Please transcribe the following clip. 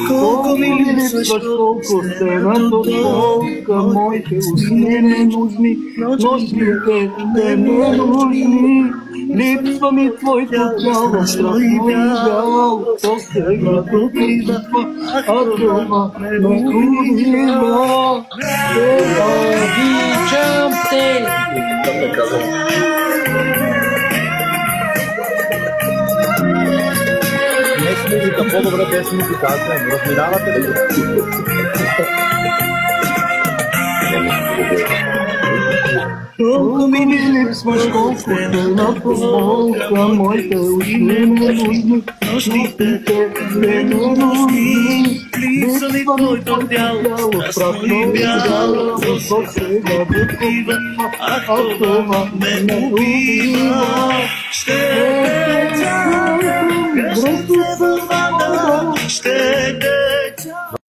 Колко ми липсваш, колко стената толка, моите усни не нужни, нощите не нужни. Липсва ми твоето тяло, страшно и бяло, то сега допива, а това ме убива. Обичам те! Днес музика по-добре без музикация, разминавате ли? Колко ми липсваш, колко стената толка, моите уши не нужни, нощите не нужни. Липсва ми твоето тяло, страшно и бяло, то сега допива, а това ме убива. Ще те чакам, кръстя за вода, ще те чакам.